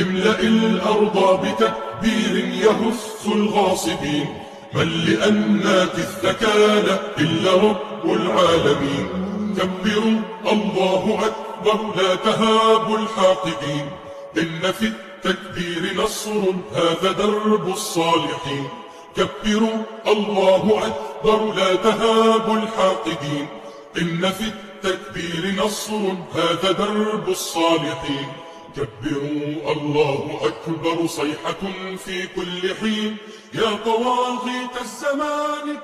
املأ الأرض بتكبير يهث الغاصبين. من لأنات الثكالى إلا رب العالمين. كبروا الله أكبر لا تهابوا الحاقدين. إن في التكبير نصر هذا درب الصالحين. كبروا الله أكبر لا تهابوا الحاقدين. إن في التكبير نصر هذا درب الصالحين. كبروا الله أكبر صيحة في كل حين. يا طواغيت الزمان